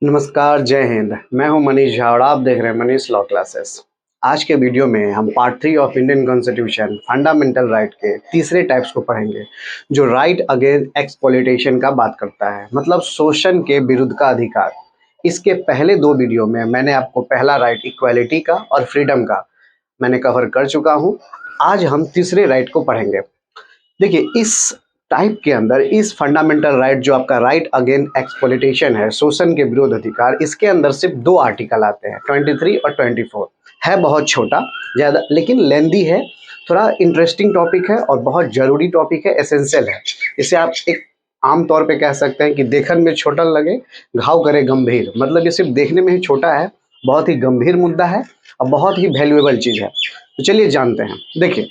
नमस्कार, जय हिंद। मैं हूं मनीष झा और आप देख रहे हैं मनीष लॉ क्लासेस। आज के वीडियो में हम part 3 of Indian constitution fundamental right के तीसरे टाइप्स को पढ़ेंगे, जो राइट अगेंस्ट एक्सप्लॉइटेशन का बात करता है, मतलब शोषण के विरुद्ध का अधिकार। इसके पहले दो वीडियो में मैंने आपको पहला राइट इक्वालिटी का और फ्रीडम का मैंने कवर कर चुका हूँ। आज हम तीसरे राइट को पढ़ेंगे। देखिए, इस टाइप के अंदर इस फंडामेंटल राइट जो आपका राइट अगेंस्ट एक्सप्लॉइटेशन है, शोषण के विरोध अधिकार, इसके अंदर सिर्फ दो आर्टिकल आते हैं, 23 और 24। है बहुत छोटा, ज़्यादा लेकिन लेंदी है, थोड़ा इंटरेस्टिंग टॉपिक है और बहुत ज़रूरी टॉपिक है, एसेंशियल है। इसे आप एक आम तौर पे कह सकते हैं कि देखने में छोटा लगे घाव करे गंभीर, मतलब ये सिर्फ देखने में ही छोटा है, बहुत ही गंभीर मुद्दा है और बहुत ही वैल्यूएबल चीज़ है। तो चलिए जानते हैं। देखिए,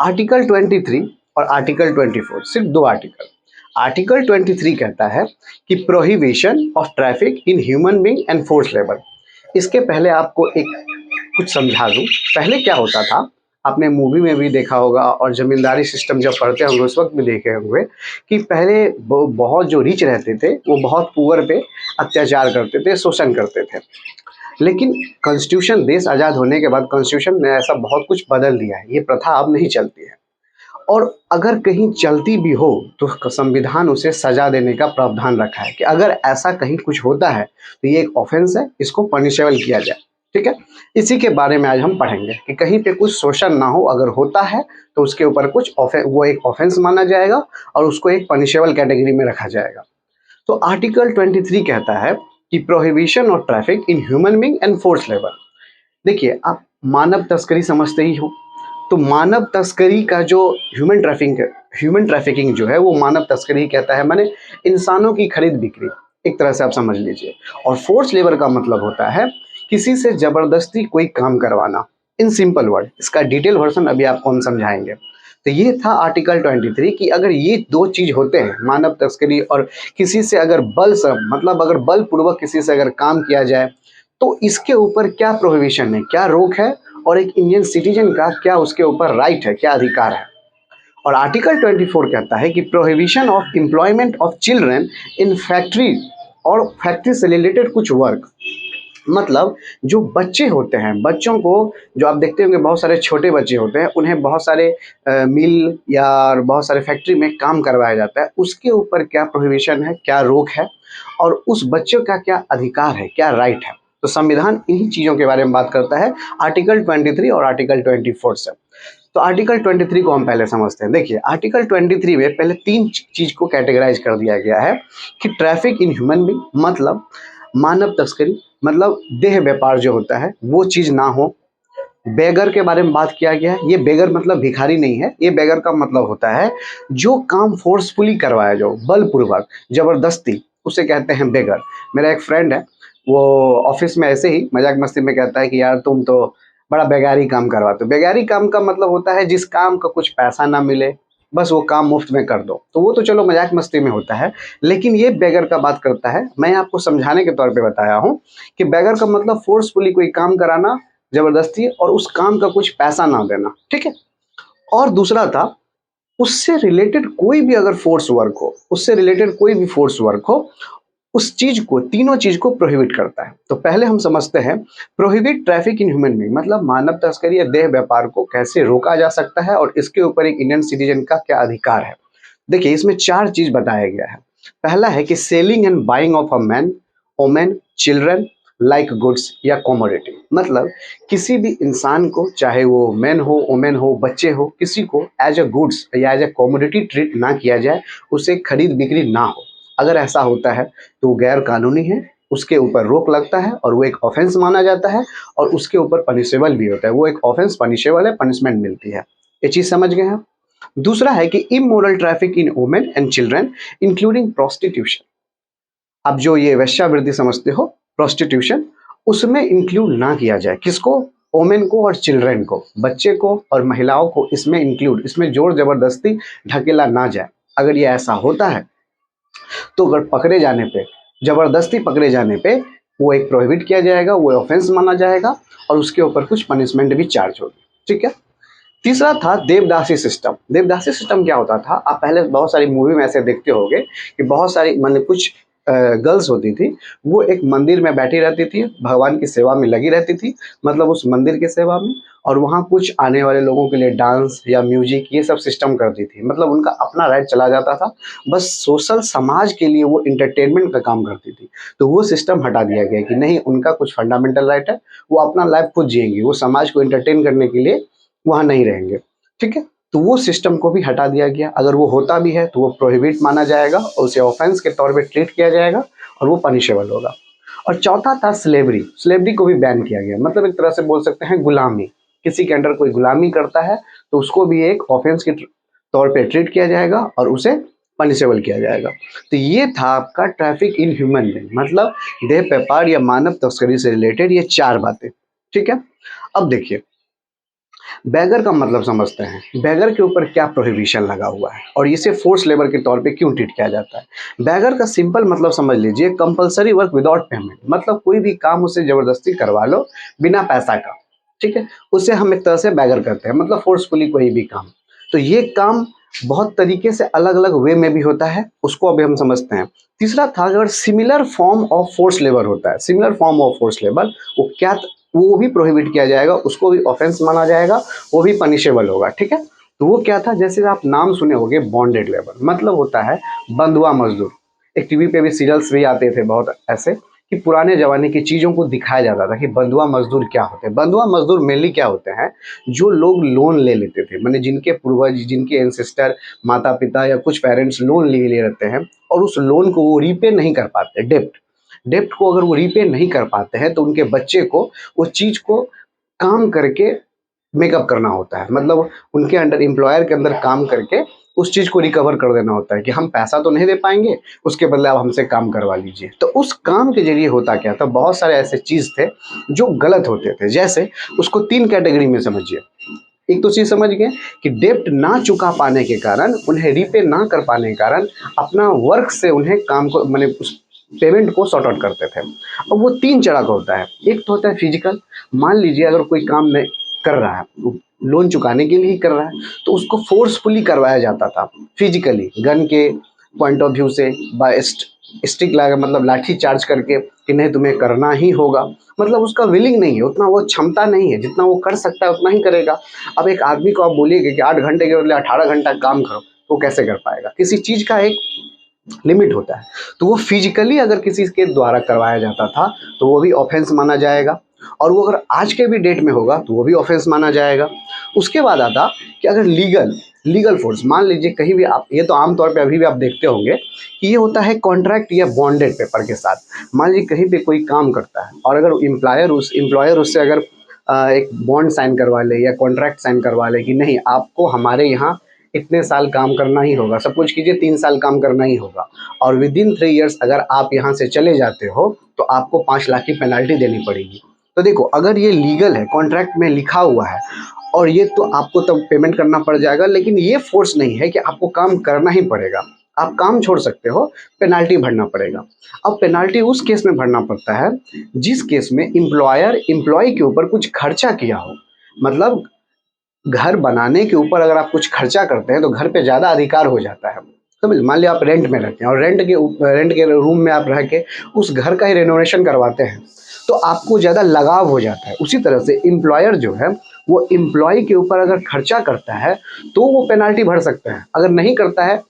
आर्टिकल 23 और आर्टिकल 24, सिर्फ दो आर्टिकल। आर्टिकल 23 कहता है कि prohibition of traffic in human being and force labour. इसके पहले आपको एक कुछ समझा दूं। पहले क्या होता था, आपने मूवी में भी देखा होगा और जमींदारी सिस्टम जब पढ़ते होंगे उस वक्त भी देखे होंगे कि पहले बहुत जो रिच रहते थे वो बहुत पुअर पे अत्याचार करते थे, शोषण करते थे। लेकिन कॉन्स्टिट्यूशन, देश आज़ाद होने के बाद कॉन्स्टिट्यूशन ने ऐसा बहुत कुछ बदल दिया है, ये प्रथा अब नहीं चलती है। और अगर कहीं चलती भी हो तो संविधान उसे सजा देने का प्रावधान रखा है कि अगर ऐसा कहीं कुछ होता है तो ये एक ऑफेंस है, इसको पनिशेबल किया जाए। ठीक है, इसी के बारे में आज हम पढ़ेंगे कि कहीं पे कुछ शोषण ना हो, अगर होता है तो उसके ऊपर कुछ वो एक ऑफेंस माना जाएगा और उसको एक पनिशेबल कैटेगरी में रखा जाएगा। तो आर्टिकल 23 कहता है कि prohibition of traffic in human being and force labour. देखिए, आप मानव तस्करी समझते ही हो, तो मानव तस्करी का जो ह्यूमन ट्रैफिकिंग जो है वो मानव तस्करी कहता है, माने इंसानों की खरीद बिक्री, एक तरह से आप समझ लीजिए। और फोर्स लेबर का मतलब होता है किसी से जबरदस्ती कोई काम करवाना, इन सिंपल वर्ड। इसका डिटेल वर्जन अभी आपको हम समझाएंगे। तो ये था आर्टिकल 23 कि अगर ये दो चीज होते हैं, मानव तस्करी और किसी से अगर मतलब अगर बलपूर्वक किसी से अगर काम किया जाए तो इसके ऊपर क्या प्रोहिबिशन है, क्या रोक है, और एक इंडियन सिटीजन का क्या उसके ऊपर राइट है, क्या अधिकार है। और आर्टिकल 24 कहता है कि prohibition of employment of children in factory और फैक्ट्री से रिलेटेड कुछ वर्क, मतलब जो बच्चे होते हैं, बच्चों को, जो आप देखते होंगे बहुत सारे छोटे बच्चे होते हैं, उन्हें बहुत सारे मिल या बहुत सारे फैक्ट्री में काम करवाया जाता है, उसके ऊपर क्या प्रोहिबिशन है, क्या रोक है, और उस बच्चों का क्या अधिकार है, क्या राइट है। तो संविधान इन्हीं चीज़ों के बारे में बात करता है आर्टिकल 23 और आर्टिकल 24 से। तो आर्टिकल 23 को हम पहले समझते हैं। देखिए, आर्टिकल 23 में पहले तीन चीज को कैटेगराइज कर दिया गया है कि ट्रैफिक इन ह्यूमन बीइंग, मतलब मानव तस्करी, मतलब देह व्यापार जो होता है वो चीज ना हो। बेगर के बारे में बात किया गया है। ये बेगर मतलब भिखारी नहीं है, ये बेगर का मतलब होता है जो काम फोर्सफुली करवाया जाओ, बलपूर्वक, जबरदस्ती, उसे कहते हैं बेगर। मेरा एक फ्रेंड है, वो ऑफिस में ऐसे ही मजाक मस्ती में कहता है कि यार तुम तो बड़ा बेगारी काम करवाते हो। बेगारी काम का मतलब होता है जिस काम का कुछ पैसा ना मिले, बस वो काम मुफ्त में कर दो। तो वो तो चलो मजाक मस्ती में होता है, लेकिन ये बेगर का बात करता है। मैं आपको समझाने के तौर पे बताया हूँ कि बेगर का मतलब फोर्सफुली कोई काम कराना, जबरदस्ती, और उस काम का कुछ पैसा ना देना। ठीक है। और दूसरा था, उससे रिलेटेड कोई भी अगर फोर्स वर्क हो, उससे रिलेटेड कोई भी फोर्स वर्क हो, उस चीज को, तीनों चीज को प्रोहिबिट करता है। तो पहले हम समझते हैं prohibit traffic in human being, मतलब मानव तस्करी या देह व्यापार को कैसे रोका जा सकता है और इसके ऊपर एक इंडियन सिटीजन का क्या अधिकार है। देखिए, इसमें चार चीज बताया गया है। पहला है कि selling and buying of a man, women, children like goods या कॉमोडिटी, मतलब किसी भी इंसान को, चाहे वो मैन हो, वोमेन हो, बच्चे हो, किसी को एज अ गुड्स या एज अ कॉमोडिटी ट्रीट ना किया जाए, उसे खरीद बिक्री ना हो। अगर ऐसा होता है तो वो गैर कानूनी है, उसके ऊपर रोक लगता है और वो एक ऑफेंस माना जाता है और उसके ऊपर पनिशेबल भी होता है। वो एक ऑफेंस पनिशेबल है, पनिशमेंट मिलती है। ये चीज समझ गए हैं। दूसरा है कि immoral traffic in women and children including prostitution. अब जो ये वेश्यावृत्ति समझते हो, प्रोस्टिट्यूशन, उसमें इंक्लूड ना किया जाए। किसको? वोमेन को और चिल्ड्रन को, बच्चे को और महिलाओं को इसमें इंक्लूड, इसमें जोर जबरदस्ती ढकेला ना जाए। अगर ये ऐसा होता है तो अगर पकड़े जाने पे, जबरदस्ती पकड़े जाने पे, वो एक प्रोहिबिट किया जाएगा, वो ऑफेंस माना जाएगा और उसके ऊपर कुछ पनिशमेंट भी चार्ज होगी। ठीक है। तीसरा था देवदासी सिस्टम। देवदासी सिस्टम क्या होता था, आप पहले बहुत सारी मूवी में ऐसे देखते होंगे कि बहुत सारी, मतलब कुछ गर्ल्स होती थी वो एक मंदिर में बैठी रहती थी, भगवान की सेवा में लगी रहती थी, मतलब उस मंदिर की सेवा में, और वहाँ कुछ आने वाले लोगों के लिए डांस या म्यूजिक ये सब सिस्टम करती थी, मतलब उनका अपना राइट चला जाता था, बस सोशल समाज के लिए वो इंटरटेनमेंट का काम करती थी। तो वो सिस्टम हटा दिया गया कि नहीं, उनका कुछ फंडामेंटल राइट है, वो अपना लाइफ खुद जिएंगी, वो समाज को इंटरटेन करने के लिए वहाँ नहीं रहेंगे, ठीक है। तो वो सिस्टम को भी हटा दिया गया। अगर वो होता भी है तो वो प्रोहिबिट माना जाएगा और उसे ऑफेंस के तौर पे ट्रीट किया जाएगा और वो पनिशेबल होगा। और चौथा था स्लेवरी। स्लेवरी को भी बैन किया गया, मतलब एक तरह से बोल सकते हैं गुलामी। किसी के अंडर कोई गुलामी करता है तो उसको भी एक ऑफेंस के तौर पे ट्रीट किया जाएगा और उसे पनिशेबल किया जाएगा। तो ये था आपका ट्रैफिक इन ह्यूमन बीइंग, मतलब देह व्यापार या मानव तस्करी से रिलेटेड ये 4 बातें, ठीक है। अब देखिए, बैगर का मतलब समझते हैं। बैगर के ऊपर क्या प्रोहिबिशन लगा हुआ है और इसे फोर्स लेबर के तौर पे क्यों ट्रीट किया जाता है। बैगर का सिंपल मतलब समझ लीजिए, कंपलसरी वर्क विदाउट पेमेंट, मतलब कोई भी काम उसे जबरदस्ती करवा लो बिना पैसा का, ठीक है, उसे हम एक तरह से बैगर करते हैं, मतलब फोर्सफुली कोई भी काम। तो ये काम बहुत तरीके से अलग अलग वे में भी होता है, उसको अभी हम समझते हैं। तीसरा था, अगर similar form of force labour होता है, similar form of force labour, वो क्या, वो भी प्रोहिबिट किया जाएगा, उसको भी ऑफेंस माना जाएगा, वो भी पनिशेबल होगा, ठीक है। तो वो क्या था, जैसे आप नाम सुने होंगे बॉन्डेड लेबर, मतलब होता है बंधुआ मजदूर। एक टीवी पे भी सीरियल्स भी आते थे बहुत ऐसे, कि पुराने जमाने की चीज़ों को दिखाया जाता था कि बंधुआ मजदूर क्या होते हैं। बंधुआ मजदूर मेनली क्या होते हैं, जो लोग लोन ले लेते थे, मैंने जिनके पूर्वज, जिनके एंसेस्टर, माता पिता या कुछ पेरेंट्स लोन ले रहते हैं और उस लोन को वो रीपे नहीं कर पाते, डेप्ट डेप्ट को अगर वो रीपे नहीं कर पाते हैं तो उनके बच्चे को उस चीज़ को काम करके मेकअप करना होता है, मतलब उनके अंडर, एम्प्लॉयर के अंदर काम करके उस चीज़ को रिकवर कर देना होता है कि हम पैसा तो नहीं दे पाएंगे, उसके बदले आप हमसे काम करवा लीजिए। तो उस काम के जरिए होता क्या था, बहुत सारे ऐसे चीज़ थे जो गलत होते थे। जैसे उसको 3 कैटेगरी में समझिए। एक तो चीज़ समझ गए कि डेप्ट ना चुका पाने के कारण, उन्हें रीपे ना कर पाने के कारण अपना वर्क से उन्हें काम को, मैंने उस पेमेंट को सॉर्ट आउट करते थे। अब वो 3 तरह का होता है। एक तो होता है फिजिकल, मान लीजिए अगर कोई काम नहीं कर रहा है, लोन चुकाने के लिए ही कर रहा है, तो उसको फोर्सफुली करवाया जाता था फिजिकली, गन के पॉइंट ऑफ व्यू से, बाय स्टिक लगा, मतलब लाठी चार्ज करके कि नहीं तुम्हें करना ही होगा, मतलब उसका विलिंग नहीं है, उतना वो क्षमता नहीं है, जितना वो कर सकता है उतना ही करेगा। अब एक आदमी को आप बोलिएगा कि 8 घंटे के बदले 18 घंटा काम करो, तो कैसे कर पाएगा। किसी चीज़ का एक लिमिट होता है। तो वो फिजिकली अगर किसी के द्वारा करवाया जाता था तो वो भी ऑफेंस माना जाएगा, और वो अगर आज के भी डेट में होगा तो वो भी ऑफेंस माना जाएगा। उसके बाद आता कि अगर लीगल फोर्स, मान लीजिए कहीं भी आप, ये तो आमतौर पे अभी भी आप देखते होंगे कि ये होता है कॉन्ट्रैक्ट या बॉन्डेड पेपर के साथ। मान लीजिए कहीं पे कोई काम करता है और अगर एम्प्लॉयर उससे अगर एक बॉन्ड साइन करवा ले या कॉन्ट्रैक्ट साइन करवा ले कि नहीं, आपको हमारे यहाँ इतने साल काम करना ही होगा, सब कुछ कीजिए 3 साल काम करना ही होगा, और विदिन 3 ईयर्स अगर आप यहाँ से चले जाते हो तो आपको 5 लाख की पेनल्टी देनी पड़ेगी। तो देखो, अगर ये लीगल है, कॉन्ट्रैक्ट में लिखा हुआ है, और ये तो आपको तब पेमेंट करना पड़ जाएगा, लेकिन ये फोर्स नहीं है कि आपको काम करना ही पड़ेगा, आप काम छोड़ सकते हो, पेनल्टी भरना पड़ेगा। अब पेनल्टी उस केस में भरना पड़ता है जिस केस में एम्प्लॉयर एम्प्लॉय के ऊपर कुछ खर्चा किया हो, मतलब घर बनाने के ऊपर अगर आप कुछ खर्चा करते हैं तो घर पे ज़्यादा अधिकार हो जाता है। समझ, मान लिया आप रेंट में रहते हैं और रेंट के रूम में आप रह के उस घर का ही रेनोवेशन करवाते हैं, तो आपको ज़्यादा लगाव हो जाता है। उसी तरह से एम्प्लॉयर जो है वो एम्प्लॉय के ऊपर अगर खर्चा करता है तो वो पेनल्टी भर सकता है, अगर नहीं करता है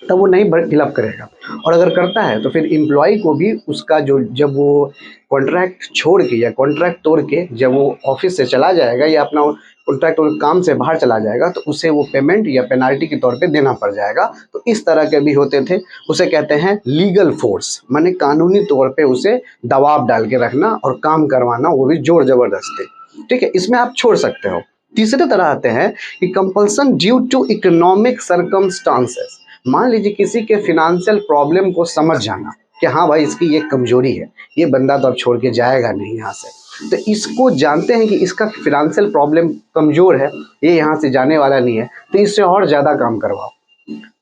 तब वो नहीं फिलअप करेगा, और अगर करता है तो फिर एम्प्लॉय को भी उसका जो, जब वो कॉन्ट्रैक्ट छोड़ के या कॉन्ट्रैक्ट तोड़ के जब वो ऑफिस से चला जाएगा या अपना कॉन्ट्रैक्ट और काम से बाहर चला जाएगा तो उसे वो पेमेंट या पेनल्टी के तौर पे देना पड़ जाएगा। तो इस तरह के भी होते थे, उसे कहते हैं लीगल फोर्स, माने कानूनी तौर पे उसे दबाव डाल के रखना और काम करवाना, वो भी जोर जबरदस्ती, ठीक है, इसमें आप छोड़ सकते हो। तीसरे तरह आते हैं कि compulsion due to economic circumstances. मान लीजिए किसी के फिनेंशियल प्रॉब्लम को समझ जाना कि हाँ भाई इसकी ये कमजोरी है, ये बंदा तो अब छोड़ के जाएगा नहीं यहाँ से, तो इसको जानते हैं कि इसका फिनेंशियल प्रॉब्लम कमजोर है, ये यहाँ से जाने वाला नहीं है, तो इससे और ज़्यादा काम करवाओ,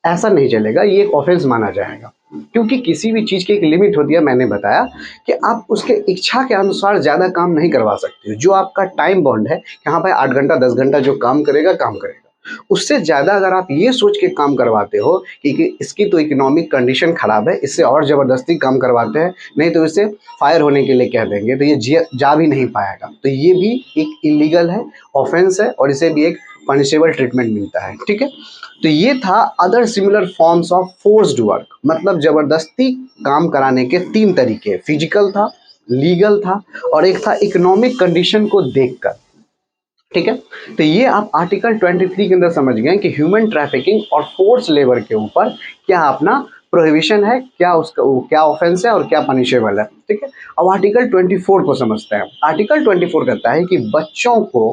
ऐसा नहीं चलेगा, ये एक ऑफेंस माना जाएगा। क्योंकि किसी भी चीज़ की एक लिमिट होती है, मैंने बताया कि आप उसके इच्छा के अनुसार ज़्यादा काम नहीं करवा सकते, जो आपका टाइम बॉन्ड है कि हाँ भाई 8 घंटा 10 घंटा जो काम करेगा काम करेगा, उससे ज़्यादा अगर आप ये सोच के काम करवाते हो कि इसकी तो इकोनॉमिक कंडीशन ख़राब है, इससे और ज़बरदस्ती काम करवाते हैं, नहीं तो इसे फायर होने के लिए कह देंगे, तो ये जा भी नहीं पाएगा, तो ये भी एक इलीगल है, ऑफेंस है और इसे भी एक पनिशेबल ट्रीटमेंट मिलता है। ठीक है, तो ये था other similar forms of forced work, मतलब ज़बरदस्ती काम कराने के 3 तरीके, फिजिकल था, लीगल था और एक था इकोनॉमिक कंडीशन को देखकर। ठीक है, तो ये आप आर्टिकल 23 के अंदर समझ गए कि ह्यूमन ट्रैफिकिंग और फोर्स लेबर के ऊपर क्या अपना प्रोहिबिशन है, क्या उसका क्या ऑफेंस है और क्या पनिशेबल है। ठीक है, अब आर्टिकल 24 को समझते हैं। आर्टिकल 24 कहता है कि बच्चों को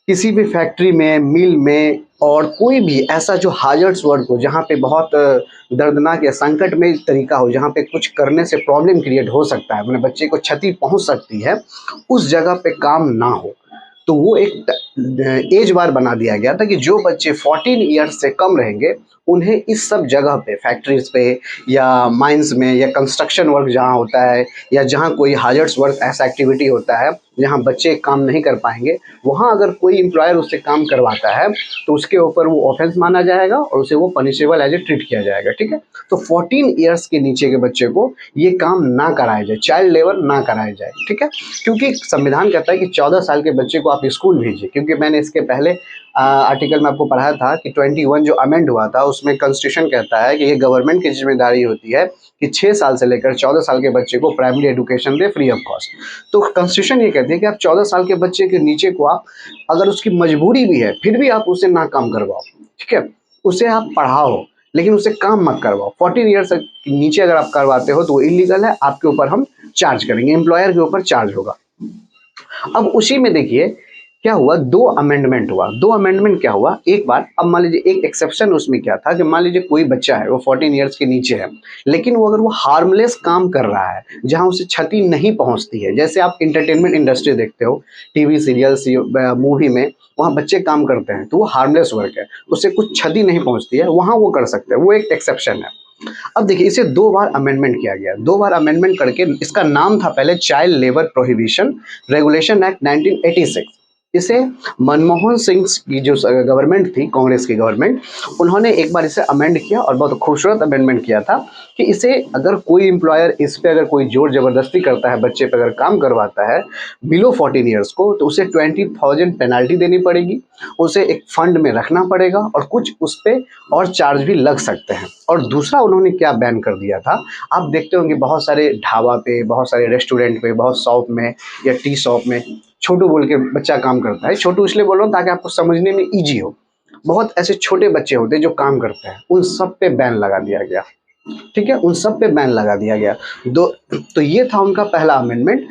किसी भी फैक्ट्री में, मिल में और कोई भी ऐसा जो हाजर्ड्स वर्क हो, जहाँ पे बहुत दर्दनाक या संकट में तरीका हो, जहाँ पे कुछ करने से प्रॉब्लम क्रिएट हो सकता है, मतलब बच्चे को क्षति पहुँच सकती है, उस जगह पे काम ना हो। तो वो एक एज बार बना दिया गया था कि जो बच्चे 14 ईयर्स से कम रहेंगे उन्हें इस सब जगह पे, फैक्ट्रीज पे या माइंस में या कंस्ट्रक्शन वर्क जहाँ होता है या जहाँ कोई हाजर्ड्स वर्क ऐसा एक्टिविटी होता है जहाँ बच्चे काम नहीं कर पाएंगे, वहाँ अगर कोई एम्प्लॉयर उससे काम करवाता है तो उसके ऊपर वो ऑफेंस माना जाएगा और उसे वो पनिशेबल एज ए ट्रीट किया जाएगा। ठीक है, तो 14 ईयर्स के नीचे के बच्चे को ये काम ना कराया जाए, चाइल्ड लेबर ना कराया जाए। ठीक है, क्योंकि संविधान कहता है कि 14 साल के बच्चे को आप स्कूल भेजिए, क्योंकि मैंने इसके पहले आर्टिकल में आपको पढ़ाया था कि 21 जो अमेंड हुआ था उसमें कॉन्स्टिट्यूशन कहता है कि ये गवर्नमेंट की जिम्मेदारी होती है कि 6 साल से लेकर 14 साल के बच्चे को primary education they free of cost. तो कॉन्स्टिट्यूशन ये कहती है कि आप 14 साल के बच्चे के नीचे को आप, अगर उसकी मजबूरी भी है फिर भी आप उसे ना काम करवाओ। ठीक है, उसे आप पढ़ाओ लेकिन उसे काम मत करवाओ। 14 ईयर्स के नीचे अगर आप करवाते हो तो वो इलीगल है, आपके ऊपर हम चार्ज करेंगे, एम्प्लॉयर के ऊपर चार्ज होगा। अब उसी में देखिए क्या हुआ, 2 अमेंडमेंट हुआ। 2 अमेंडमेंट क्या हुआ, एक बार, अब मान लीजिए एक एक्सेप्शन उसमें क्या था कि मान लीजिए कोई बच्चा है वो 14 ईयर्स के नीचे है, लेकिन वो अगर वो हार्मलेस काम कर रहा है जहां उसे क्षति नहीं पहुंचती है, जैसे आप इंटरटेनमेंट इंडस्ट्री देखते हो, टीवी सीरियल्स मूवी में, वहाँ बच्चे काम करते हैं तो वो हार्मलेस वर्क है, उससे कुछ क्षति नहीं पहुंचती है, वहाँ वो कर सकते हैं, वो एक एक्सेप्शन है। अब देखिए इसे 2 बार अमेंडमेंट किया गया। 2 बार अमेंडमेंट करके इसका नाम था पहले child labour prohibition regulation act 1986। इसे मनमोहन सिंह की जो गवर्नमेंट थी, कांग्रेस की गवर्नमेंट, उन्होंने एक बार इसे अमेंड किया और बहुत खूबसूरत अमेंडमेंट किया था कि इसे अगर कोई एम्प्लॉयर इस पे अगर कोई जोर जबरदस्ती करता है, बच्चे पे अगर काम करवाता है बिलो 14 ईयर्स को, तो उसे 20,000 पेनल्टी देनी पड़ेगी, उसे एक फंड में रखना पड़ेगा और कुछ उस पर और चार्ज भी लग सकते हैं। और दूसरा उन्होंने क्या बैन कर दिया था, आप देखते होंगे बहुत सारे ढाबा पे, बहुत सारे रेस्टोरेंट पे, बहुत शॉप में या टी शॉप में छोटू बोल के बच्चा काम करता है। छोटू इसलिए बोल रहा हूँ ताकि आपको समझने में ईजी हो। बहुत ऐसे छोटे बच्चे होते हैं जो काम करते हैं, उन सब पे बैन लगा दिया गया। ठीक है, उन सब पे बैन लगा दिया गया। तो ये था उनका पहला अमेंडमेंट,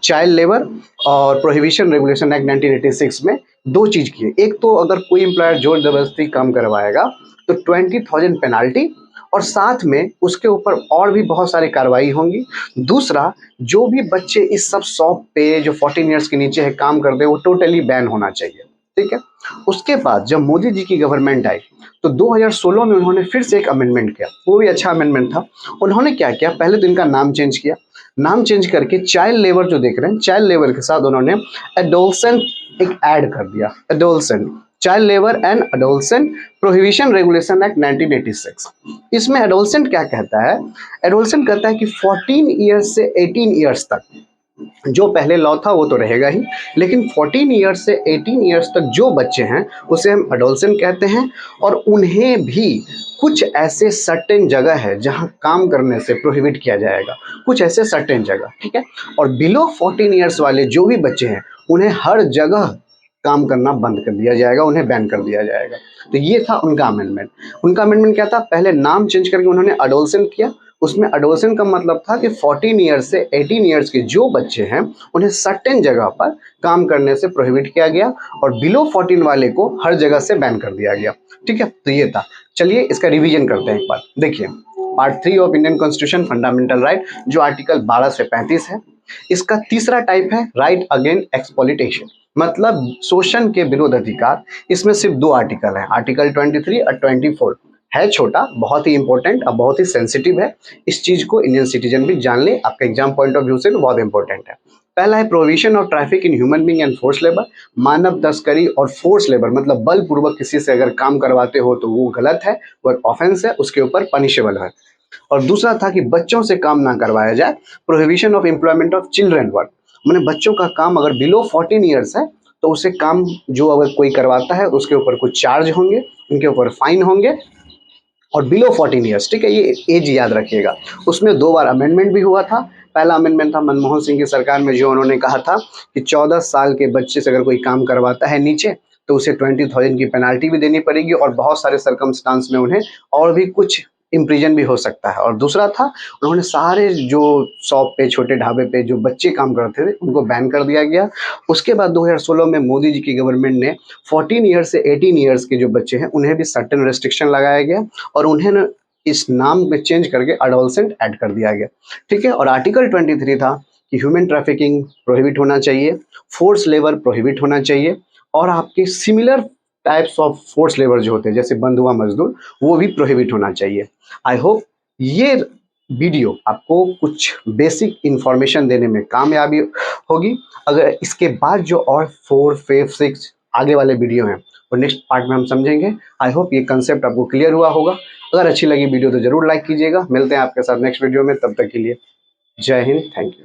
चाइल्ड लेबर और प्रोहिबिशन रेगुलेशन एक्ट 1986 में 2 चीज़ किए। एक तो अगर कोई एम्प्लॉयर जोर जबरदस्ती काम करवाएगा तो 20,000 पेनाल्टी और साथ में उसके ऊपर और भी बहुत सारी कार्रवाई होंगी। दूसरा, जो भी बच्चे इस सब शॉप पे जो 14 ईयर्स के नीचे है काम करते हैं वो टोटली बैन होना चाहिए। ठीक है, उसके बाद जब मोदी जी की गवर्नमेंट आई तो 2016 में उन्होंने फिर से एक अमेंडमेंट किया, वो भी अच्छा अमेंडमेंट था। उन्होंने क्या किया, पहले तो इनका नाम चेंज किया, नाम चेंज करके चाइल्ड लेबर जो देख रहे हैं, चाइल्ड लेबर के साथ उन्होंने एडोलसेंट एक ऐड कर दिया, adolescent, child labour and adolescent prohibition regulation act 1986। इसमें एडोलसेंट क्या कहता है, एडोलसेंट कहता है कि 14 ईयर्स से 18 ईयर्स तक जो पहले लॉ था वो तो रहेगा ही, लेकिन 14 ईयर्स से 18 ईयर्स तक जो बच्चे हैं उसे हम एडोलसेंट कहते हैं और उन्हें भी कुछ ऐसे सर्टेन जगह है जहां काम करने से प्रोहिबिट किया जाएगा, कुछ ऐसे सर्टेन जगह। ठीक है, और बिलो 14 ईयर्स वाले जो भी बच्चे हैं उन्हें हर जगह काम करना बंद कर दिया जाएगा, उन्हें बैन कर दिया जाएगा। तो ये था उनका अमेंडमेंट। उनका अमेंडमेंट क्या था, पहले नाम चेंज करके उन्होंने एडोलसेंट किया। उसमें एडोलसेंट का मतलब था कि 14 ईयर्स से 18 ईयर्स के जो बच्चे हैं उन्हें सर्टेन जगह पर काम करने से प्रोहिबिट किया गया और बिलो 14 वाले को हर जगह से बैन कर दिया गया। ठीक है, तो ये था। चलिए इसका रिवीजन करते हैं एक बार। देखिए, part 3 of Indian constitution fundamental right, जो आर्टिकल 12 से 35 है। इसका तीसरा टाइप है राइट अगेन एक्सप्लॉइटेशन, मतलब शोषण के विरोध अधिकार। इसमें सिर्फ 2 आर्टिकल हैं, आर्टिकल 23 और 24 है, छोटा, बहुत ही इंपॉर्टेंट और बहुत ही सेंसिटिव है। इस चीज़ को इंडियन सिटीजन भी जान ले, आपका एग्जाम पॉइंट ऑफ व्यू से भी बहुत इंपॉर्टेंट है। पहला है provision of traffic in human being and force labour. मानव तस्करी और फोर्स लेबर मतलब बलपूर्वक किसी से अगर काम करवाते हो तो वो गलत है, वो ऑफेंस है, उसके ऊपर पनिशेबल है। और दूसरा था कि बच्चों से काम ना करवाया जाए, prohibition of employment of children work. मैंने बच्चों का काम अगर बिलो 14 ईयर्स है तो उसे काम जो अगर कोई करवाता है उसके ऊपर कुछ चार्ज होंगे, उनके ऊपर फाइन होंगे। और बिलो 14 ईयर्स, ठीक है, ये एज याद रखिएगा। उसमें 2 बार अमेंडमेंट भी हुआ था। पहला अमेंडमेंट था मनमोहन सिंह की सरकार में, जो उन्होंने कहा था कि 14 साल के बच्चे से अगर कोई काम करवाता है नीचे तो उसे 20,000 की पेनाल्टी भी देनी पड़ेगी और बहुत सारे सरकमस्टांस में उन्हें और भी कुछ इम्प्रिजन भी हो सकता है। और दूसरा था, उन्होंने सारे जो शॉप पे, छोटे ढाबे पे जो बच्चे काम करते थे उनको बैन कर दिया गया। उसके बाद 2016 में मोदी जी की गवर्नमेंट ने 14 ईयर्स से 18 ईयर्स के जो बच्चे हैं उन्हें भी सर्टेन रेस्ट्रिक्शन लगाया गया और उन्हें न इस नाम में चेंज करके अडोलसेंट ऐड कर दिया गया, ठीक है। और आर्टिकल 23 था कि ह्यूमन ट्रैफिकिंग प्रोहिबिट होना चाहिए, फोर्स लेबर प्रोहिबिट होना चाहिए और आपके similar types of force labour जो होते हैं जैसे बंधुआ मजदूर, वो भी प्रोहिबिट होना चाहिए। आई होप ये वीडियो आपको कुछ बेसिक इंफॉर्मेशन देने में कामयाबी होगी। अगर इसके बाद जो और 4, 5, 6 आगे वाले वीडियो हैं और नेक्स्ट पार्ट में हम समझेंगे। आई होप ये कंसेप्ट आपको क्लियर हुआ होगा। अगर अच्छी लगी वीडियो तो जरूर लाइक कीजिएगा। मिलते हैं आपके साथ नेक्स्ट वीडियो में, तब तक के लिए जय हिंद, थैंक यू।